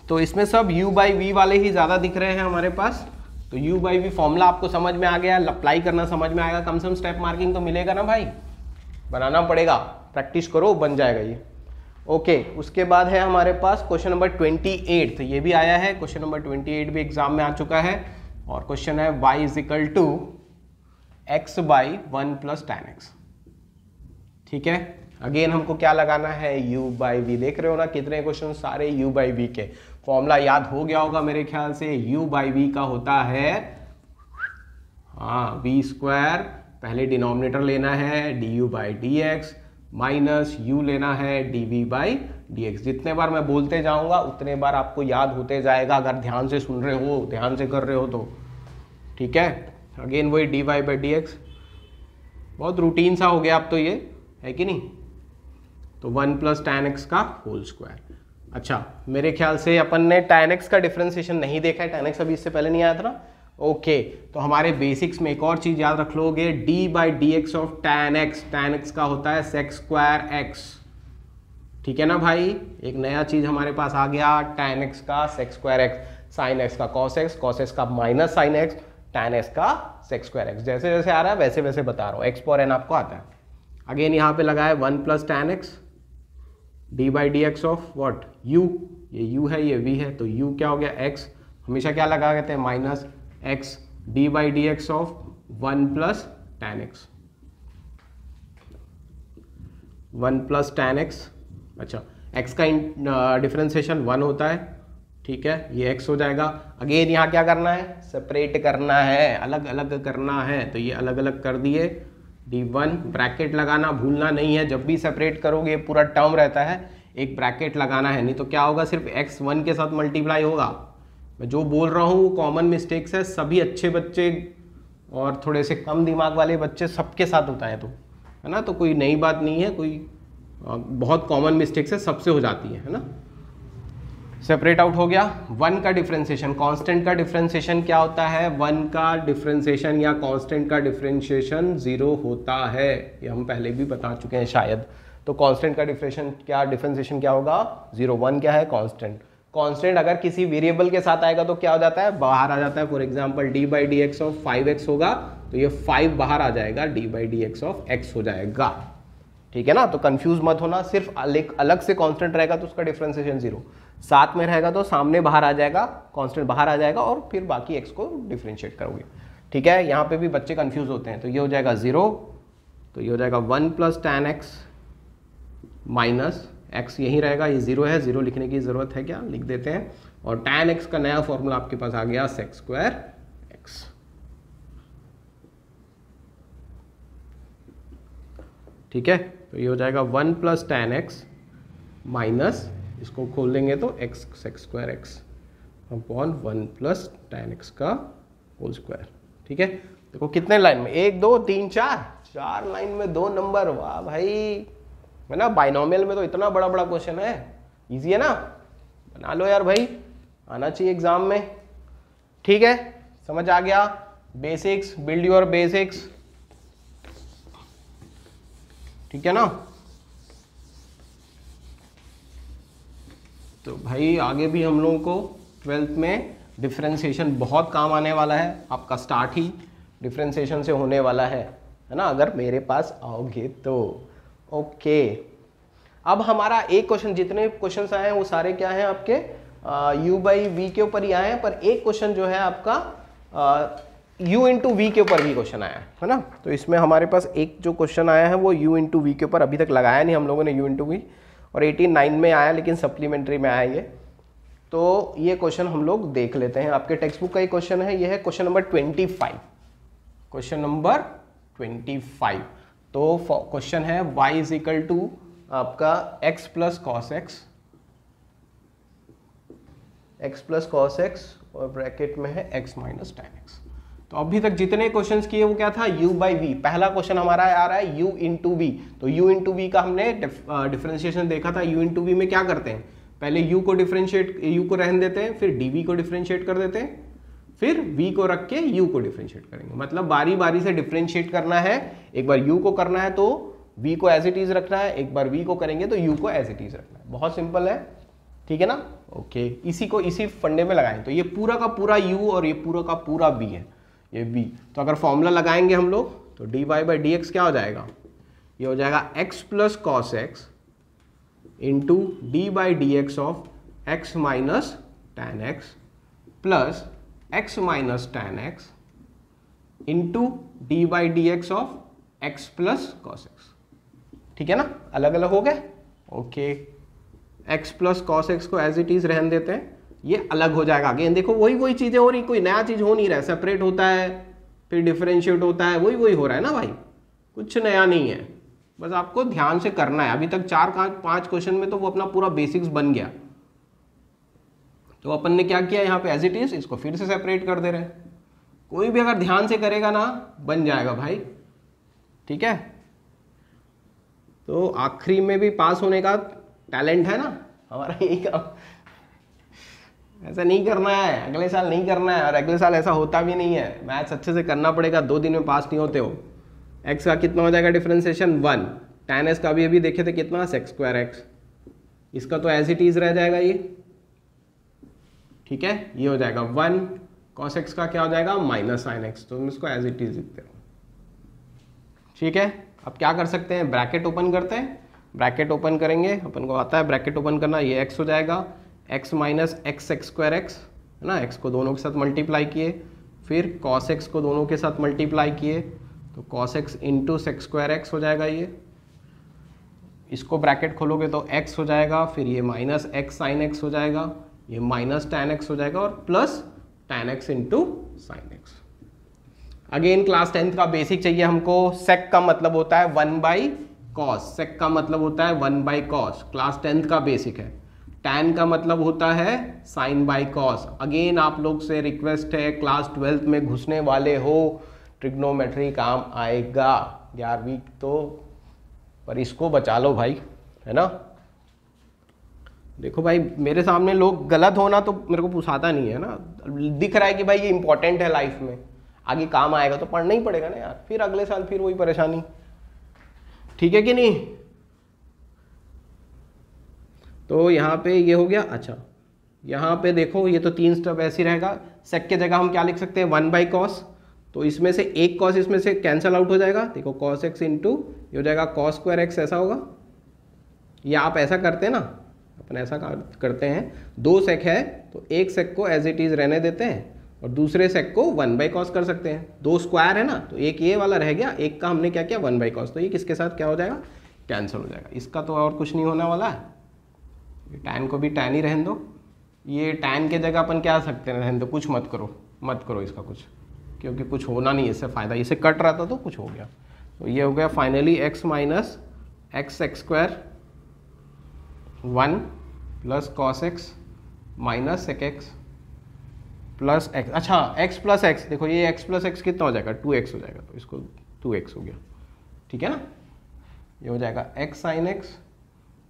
तो इसमें सब u/v वाले ही ज़्यादा दिख रहे हैं हमारे पास, तो u/v फॉर्मूला आपको समझ में आ गया, अप्लाई करना समझ में आएगा, कम से कम स्टेप मार्किंग तो मिलेगा ना भाई, बनाना पड़ेगा, प्रैक्टिस करो, बन जाएगा ये। ओके, उसके बाद है हमारे पास क्वेश्चन नंबर 28, तो ये भी आया है, क्वेश्चन नंबर 28 भी एग्जाम में आ चुका है, और क्वेश्चन है y is equal to x/1 plus tan x। ठीक है, अगेन हमको क्या लगाना है, u/v, देख रहे हो ना कितने क्वेश्चन सारे u/v के, फॉर्मूला याद हो गया होगा मेरे ख्याल से, u/v का होता है, हाँ, v स्क्वायर, पहले डिनोमिनेटर लेना है du/dx माइनस u लेना है dv/dx। जितने बार मैं बोलते जाऊंगा उतने बार आपको याद होते जाएगा, अगर ध्यान से सुन रहे हो, ध्यान से कर रहे हो तो। ठीक है, अगेन वही dy/dx, बहुत रूटीन सा हो गया अब तो ये, है कि नहीं, तो 1 प्लस tan x का होल स्क्वायर। अच्छा, मेरे ख्याल से अपन ने tan x का डिफ्रेंसिएशन नहीं देखा है, tan x अभी इससे पहले नहीं आया था ना। ओके, तो हमारे बेसिक्स में एक और चीज याद रख लोगे, d/dx ऑफ tan x का होता है sec स्क्वायर x। ठीक है ना भाई, एक नया चीज हमारे पास आ गया, tan x का sec square x, sin x का cos x का minus sin x, tan x का sec स्क्वायर x, जैसे जैसे आ रहा है वैसे वैसे बता रहा हूँ, x पावर n आपको आता है। अगेन यहाँ पे लगा है 1 plus tan x d/dx of what, u, ये u है ये v है, तो u क्या हो गया, x, हमेशा क्या लगा कहते हैं minus x d/dx of 1 plus tan x, 1 plus tan x, अच्छा x का डिफ्रेंसिएशन 1 होता है, ठीक है, ये x हो जाएगा। अगेन यहाँ क्या करना है, सेपरेट करना है, अलग अलग करना है, तो ये अलग अलग कर दिए। d1 ब्रैकेट लगाना भूलना नहीं है, जब भी सेपरेट करोगे पूरा टर्म रहता है, एक ब्रैकेट लगाना है, नहीं तो क्या होगा, सिर्फ x 1 के साथ मल्टीप्लाई होगा। मैं जो बोल रहा हूँ वो कॉमन मिस्टेक्स है, सभी अच्छे बच्चे और थोड़े से कम दिमाग वाले बच्चे सबके साथ होता है, तो है ना, तो कोई नई बात नहीं है, कोई बहुत कॉमन मिस्टेक्स है, सबसे हो जाती है ना। सेपरेट आउट हो गया। 1 का डिफ्रेंसिएशन, कांस्टेंट का डिफ्रेंसिएशन क्या होता है, 1 का डिफ्रेंसिएशन या कांस्टेंट का डिफ्रेंसिएशन 0 होता है, ये हम पहले भी बता चुके हैं शायद। तो कांस्टेंट का डिफ्रेंसिएशन क्या होगा, 0। 1 क्या है, कांस्टेंट। कांस्टेंट अगर किसी वेरिएबल के साथ आएगा तो क्या हो जाता है, बाहर आ जाता है। For example d/dx of 5x होगा तो ये 5 बाहर आ जाएगा, d/dx ऑफ x हो जाएगा, ठीक है ना। तो कंफ्यूज मत होना, सिर्फ अलग से कांस्टेंट रहेगा तो उसका डिफ्रेंसिएशन 0, साथ में रहेगा तो सामने बाहर आ जाएगा, कांस्टेंट बाहर आ जाएगा और फिर बाकी x को डिफ्रेंशिएट करोगे, ठीक है। यहाँ पे भी बच्चे कंफ्यूज होते हैं, तो ये हो जाएगा 0, तो ये हो जाएगा 1 plus tan x minus x यही रहेगा, ये 0 है, 0 लिखने की ज़रूरत है क्या, लिख देते हैं। और tan x का नया फॉर्मूला आपके पास आ गया sec² x, ठीक है। तो ये हो जाएगा 1 प्लस tan x माइनस, इसको खोल देंगे तो x sec² x upon 1 plus tan x का होल स्क्वायर, ठीक है। देखो कितने लाइन में, 1 2 3 4 लाइन में 2 नंबर, वाह भाई, है ना। बाइनोमियल में तो इतना बड़ा बड़ा क्वेश्चन है, इजी है ना, बना लो यार भाई, आना चाहिए एग्जाम में, ठीक है। समझ आ गया, बेसिक्स, बिल्ड योर बेसिक्स, ठीक है ना। तो भाई आगे भी हम लोगों को 12th में डिफरेंशिएशन बहुत काम आने वाला है, आपका स्टार्ट ही डिफरेंशिएशन से होने वाला है ना, अगर मेरे पास आओगे तो। ओके, अब हमारा एक क्वेश्चन, जितने क्वेश्चंस आए हैं वो सारे क्या हैं आपके u/v के ऊपर ही आए हैं, पर एक क्वेश्चन जो है आपका u/v के ऊपर भी क्वेश्चन आया है ना। तो इसमें हमारे पास एक जो क्वेश्चन आया है वो u/v के ऊपर, अभी तक लगाया नहीं हम लोगों ने u/v, और 89 में आया लेकिन सप्लीमेंट्री में आया ये। तो ये क्वेश्चन हम लोग देख लेते हैं, आपके टेक्स्ट बुक का ही क्वेश्चन है, ये है क्वेश्चन नंबर 25, क्वेश्चन नंबर 25। तो क्वेश्चन है y इज इक्वल टू आपका x प्लस कॉस x और ब्रैकेट में है x माइनस tan x। तो अभी तक जितने क्वेश्चंस किए वो क्या था, u/v। पहला क्वेश्चन हमारा आ रहा है u/v, तो u/v का हमने डिफरेंशिएशन देखा था। u/v में क्या करते हैं, पहले u को रहने देते हैं, फिर dv को डिफरेंशिएट कर देते हैं, फिर v को रख के u को डिफरेंशिएट करेंगे। मतलब बारी बारी से डिफरेंशिएट करना है, एक बार u को करना है तो v को एज इट इज रखना है, एक बार v को करेंगे तो u को एज इट इज रखना है। बहुत सिंपल है, ठीक है ना। ओके, इसी फंडे में लगाएं तो ये पूरा का पूरा u और ये पूरा का पूरा v है, ये v। तो अगर फॉर्मूला लगाएंगे हम लोग तो dy/dx क्या हो जाएगा, ये हो जाएगा x plus cos x into d/dx of x minus tan x plus x minus tan x into d/dx of x plus cos x, ठीक है ना। अलग अलग हो गए, okay. x plus cos x को एज इट इज रहने देते हैं, ये अलग हो जाएगा। अगेन देखो वही चीजें हो रही, कोई नया चीज हो नहीं रहा है, सेपरेट होता है फिर डिफरेंशिएट होता है, वही हो रहा है ना भाई, कुछ नया नहीं है, बस आपको ध्यान से करना है। अभी तक 4-5 क्वेश्चन में तो वो अपना पूरा बेसिक्स बन गया। तो अपन ने क्या किया, यहाँ पे एज इट इज इसको फिर से सेपरेट कर दे रहे हैं। कोई भी अगर ध्यान से करेगा ना बन जाएगा भाई, ठीक है। तो आखिरी में भी पास होने का टैलेंट है ना हमारा, यही काम। ऐसा नहीं करना है, अगले साल नहीं करना है, और अगले साल ऐसा होता भी नहीं है। मैथ्स अच्छे से करना पड़ेगा, 2 दिन में पास नहीं होते हो। x का कितना हो जाएगा डिफरेंशिएशन 1, tan s का भी अभी देखे थे कितना sec² x, इसका तो एज इट इज रह जाएगा ये, ठीक है। ये हो जाएगा 1, cos x का क्या हो जाएगा माइनस sin x, तो हम इसको एज इट इज लिखते हैं, ठीक है। अब क्या कर सकते हैं, ब्रैकेट ओपन करते हैं, ब्रैकेट ओपन करेंगे, अपन को आता है ब्रैकेट ओपन करना। ये x हो जाएगा x minus x sec² x, है ना, x को दोनों के साथ मल्टीप्लाई किए, फिर cos x को दोनों के साथ मल्टीप्लाई किए, तो cos x into sec² x हो जाएगा ये, इसको ब्रैकेट खोलोगे तो x हो जाएगा, फिर ये माइनस एक्स साइन एक्स हो जाएगा, ये माइनस tan x हो जाएगा और plus tan x into sine x. Again class 10th का बेसिक चाहिए हमको। सेक का मतलब होता है 1 बाई कॉस, सेक का मतलब होता है 1 बाई कॉस, क्लास 10th का बेसिक है। tan का मतलब होता है साइन बाई कॉस। अगेन आप लोग से रिक्वेस्ट है, क्लास 12th में घुसने वाले हो, ट्रिग्नोमेट्री काम आएगा 11वीं तो, पर इसको बचा लो भाई, है ना। देखो भाई मेरे सामने लोग गलत होना तो मेरे को पूछाता नहीं है ना, दिख रहा है कि भाई ये इंपॉर्टेंट है लाइफ में, आगे काम आएगा तो पढ़ना ही पड़ेगा ना यार, फिर अगले साल फिर वही परेशानी, ठीक है कि नहीं। तो यहाँ पे ये हो गया। अच्छा यहाँ पे देखो ये तो 3 स्टेप ऐसे ही रहेगा। सेक के जगह हम क्या लिख सकते हैं 1 बाई कॉस, तो इसमें से एक कॉस इसमें से कैंसिल आउट हो जाएगा, देखो कॉस एक्स इंटू ये हो जाएगा कॉस स्क्वायर एक्स, ऐसा होगा। या आप ऐसा करते हैं ना, अपन ऐसा करते हैं, 2 सेक है तो एक सेक को एज इट इज रहने देते हैं और दूसरे सेक को 1 बाई कॉस कर सकते हैं। 2 स्क्वायर है ना, तो एक ये वाला रह गया, एक का हमने क्या किया 1 बाई कॉस, तो ये किसके साथ क्या हो जाएगा कैंसिल हो जाएगा। इसका तो और कुछ नहीं होने वाला है, टैन को भी टैन ही रहने दो, ये टैन के जगह अपन क्या सकते हैं रहने दो, कुछ मत करो इसका कुछ, क्योंकि कुछ होना नहीं इससे फ़ायदा, इसे कट रहा था तो कुछ हो गया। तो ये हो गया finally x minus x x square 1 plus cos x minus sec x plus x. अच्छा x प्लस एक्स, देखो ये x प्लस एक्स कितना हो जाएगा 2x हो जाएगा, तो इसको 2x हो गया, ठीक है ना। ये हो जाएगा x sine x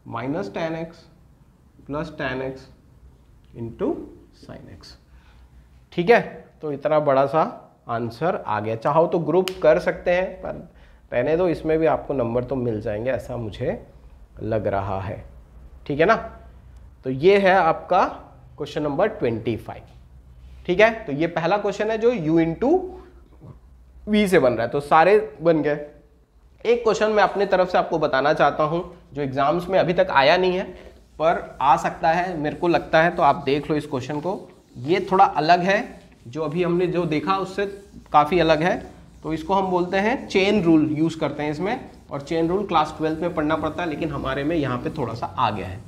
minus tan x plus tan x into sine x, ठीक है। तो इतना बड़ा सा आंसर आ गया। चाहो तो ग्रुप कर सकते हैं, पर रहने दो, इसमें भी आपको नंबर तो मिल जाएंगे ऐसा मुझे लग रहा है, ठीक है ना। तो ये है आपका क्वेश्चन नंबर 25, ठीक है। तो ये पहला क्वेश्चन है जो u इंटू वी से बन रहा है, तो सारे बन गए। एक क्वेश्चन मैं अपने तरफ से आपको बताना चाहता हूं जो एग्जाम्स में अभी तक आया नहीं है पर आ सकता है, मेरे को लगता है, तो आप देख लो इस क्वेश्चन को। ये थोड़ा अलग है, जो अभी हमने जो देखा उससे काफ़ी अलग है, तो इसको हम बोलते हैं चेन रूल यूज़ करते हैं इसमें, और चेन रूल क्लास 12th में पढ़ना पड़ता है, लेकिन हमारे में यहाँ पे थोड़ा सा आ गया है,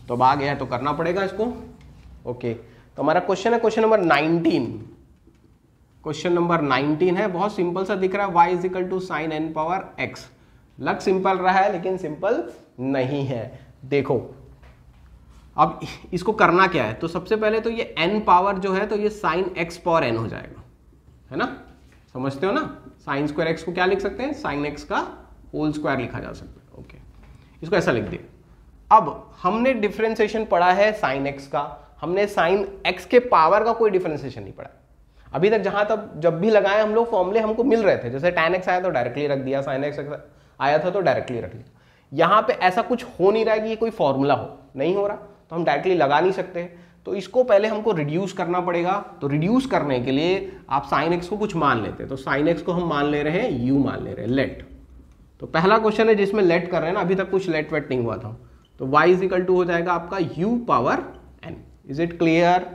तो अब आ गया है तो करना पड़ेगा इसको। ओके, तो हमारा क्वेश्चन है क्वेश्चन नंबर 19। क्वेश्चन नंबर 19 है, बहुत सिंपल सा दिख रहा है, y is equal to sine n power x। लग सिंपल रहा है लेकिन सिंपल नहीं है। देखो अब इसको करना क्या है, तो सबसे पहले तो ये n पावर जो है तो ये साइन x पावर n हो जाएगा, है ना, समझते हो ना। साइन स्क्वायर x को क्या लिख सकते हैं, साइन x का होल स्क्वायर लिखा जा सकता है। ओके, इसको ऐसा लिख दिया। अब हमने डिफरेंशिएशन पढ़ा है साइन x का, हमने साइन x के पावर का कोई डिफरेंशिएशन नहीं पढ़ा अभी तक। जहां तक जब भी लगाए हम लोग फॉर्मूले हमको मिल रहे थे, जैसे tan x आया तो डायरेक्टली रख दिया, साइन x आया था तो डायरेक्टली रख लिया। यहाँ पे ऐसा कुछ हो नहीं रहा है कि ये कोई फॉर्मूला हो, नहीं हो रहा, तो हम डायरेक्टली लगा नहीं सकते। तो इसको पहले हमको रिड्यूस करना पड़ेगा। तो रिड्यूस करने के लिए आप साइन x को कुछ मान लेते हैं, तो साइन x को हम मान ले रहे हैं u मान ले रहे हैं, लेट। तो पहला क्वेश्चन है जिसमें लेट कर रहे हैं ना, अभी तक कुछ लेट वेट नहीं हुआ था। तो y इज इक्वल टू हो जाएगा आपका u power n। Is it clear?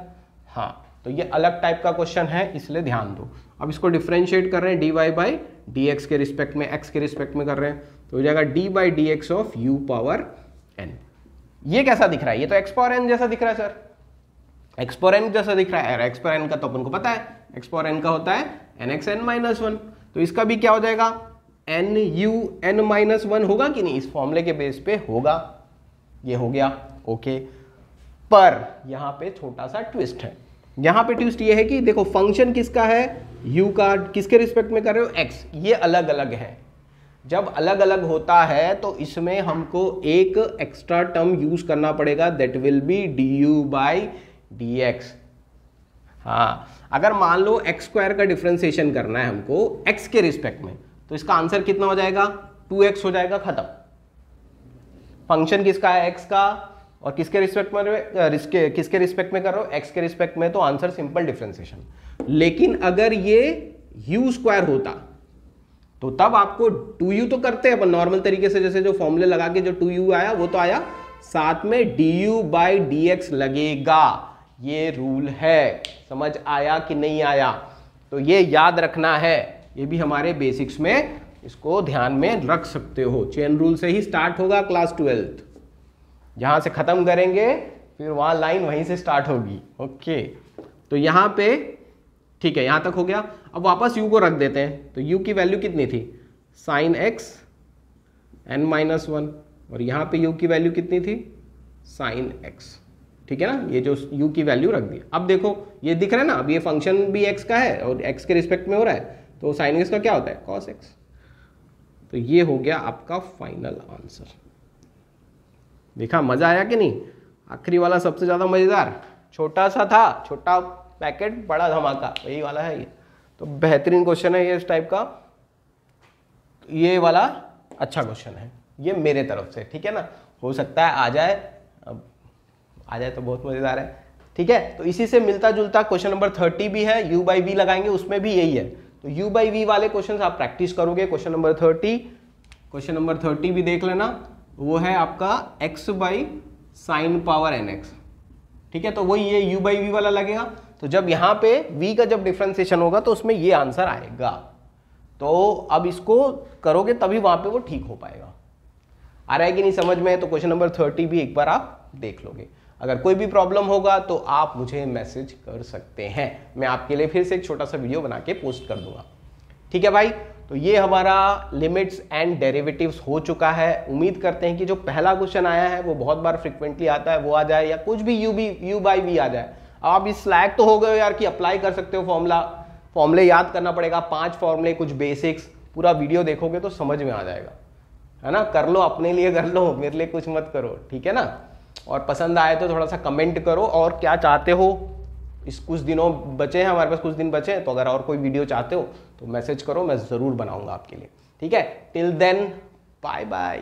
हाँ, तो ये अलग टाइप का क्वेश्चन है, इसलिए ध्यान दो। अब इसको डिफरेंशिएट कर रहे हैं dy बाई dx के रिस्पेक्ट में, x के रिस्पेक्ट में कर रहे हैं, तो हो जाएगा d by dx of u power n। ये कैसा दिख रहा है, ये तो x पावर n जैसा दिख रहा है सर, x पावर n जैसा दिख रहा है। और x पावर n का तो अपन को पता है, x पावर n का होता है nxn माइनस 1, तो इसका भी क्या हो जाएगा nu n माइनस 1 होगा कि नहीं, इस फॉर्मूले के बेस पे होगा। ये हो गया ओके। पर यहाँ पे छोटा सा ट्विस्ट है। यहाँ पे ट्विस्ट ये है कि देखो फंक्शन किसका है, u का, किसके रिस्पेक्ट में कर रहे हो, x। ये अलग अलग है। जब अलग अलग होता है तो इसमें हमको एक एक्स्ट्रा टर्म यूज करना पड़ेगा, that will B du by dx। हाँ, अगर मान लो x स्क्वायर का डिफरेंशिएशन करना है हमको x के रिस्पेक्ट में, तो इसका आंसर कितना हो जाएगा, 2x हो जाएगा, खत्म। फंक्शन किसका है, x का, और किसके रिस्पेक्ट में, किसके रिस्पेक्ट में कर रहे हो, x के रिस्पेक्ट में, तो आंसर सिंपल डिफरेंशिएशन। लेकिन अगर ये u स्क्वायर होता तो तब आपको 2u तो करते हैं अपन नॉर्मल तरीके से, जैसे जो फॉर्मूले लगा के जो 2u आया वो तो आया, साथ में du बाई dx लगेगा। ये रूल है, समझ आया कि नहीं आया, तो ये याद रखना है, ये भी हमारे बेसिक्स में इसको ध्यान में रख सकते हो। चेन रूल से ही स्टार्ट होगा क्लास 12th, जहां से खत्म करेंगे फिर वहां लाइन वहीं से स्टार्ट होगी। ओके, तो यहां पे ठीक है, यहां तक हो गया। अब वापस u को रख देते हैं, तो u की वैल्यू कितनी थी, साइन x n-1, और यहाँ पे u की वैल्यू कितनी थी, साइन x। ठीक है ना, ये जो u की वैल्यू रख दी। अब देखो ये दिख रहा है ना, अब ये फंक्शन भी x का है और x के रिस्पेक्ट में हो रहा है, तो साइन x का क्या होता है, cos x। तो ये हो गया आपका फाइनल आंसर। देखा मजा आया कि नहीं। आखिरी वाला सबसे ज्यादा मजेदार, छोटा सा था, छोटा पैकेट बड़ा धमाका, वही वाला है ये। तो बेहतरीन क्वेश्चन है ये इस टाइप का, ये वाला अच्छा क्वेश्चन है ये मेरे तरफ से। ठीक है ना, हो सकता है आ जाए, अब आ जाए तो बहुत मजेदार है। ठीक है, तो इसी से मिलता जुलता क्वेश्चन नंबर 30 भी है, u बाई वी लगाएंगे, उसमें भी यही है। तो u बाई वी वाले क्वेश्चन आप प्रैक्टिस करोगे। क्वेश्चन नंबर 30 भी देख लेना, वो है आपका x by sine power nx। ठीक है, तो वही ये u बाई वी वाला लगेगा। तो जब यहाँ पे v का जब डिफ्रेंसिएशन होगा तो उसमें ये आंसर आएगा। तो अब इसको करोगे तभी वहां पे वो ठीक हो पाएगा। आ रहा है कि नहीं समझ में? तो क्वेश्चन नंबर 30 भी एक बार आप देख लोगे। अगर कोई भी प्रॉब्लम होगा तो आप मुझे मैसेज कर सकते हैं, मैं आपके लिए फिर से एक छोटा सा वीडियो बना के पोस्ट कर दूंगा। ठीक है भाई, तो ये हमारा लिमिट्स एंड डेरिवेटिव्स हो चुका है। उम्मीद करते हैं कि जो पहला क्वेश्चन आया है वो बहुत बार फ्रिक्वेंटली आता है, वो आ जाए, या कुछ भी u बाई वी आ जाए। आप इस लायक तो हो गए हो यार कि अप्लाई कर सकते हो फॉर्मूले याद करना पड़ेगा, 5 फॉर्मूले, कुछ बेसिक्स। पूरा वीडियो देखोगे तो समझ में आ जाएगा, है ना। कर लो, अपने लिए कर लो, मेरे लिए कुछ मत करो। ठीक है ना, और पसंद आए तो थोड़ा सा कमेंट करो, और क्या चाहते हो। इस कुछ दिनों बचे हैं हमारे पास, कुछ दिन बचे हैं, तो अगर और कोई वीडियो चाहते हो तो मैसेज करो, मैं ज़रूर बनाऊंगा आपके लिए। ठीक है, टिल देन बाय बाय।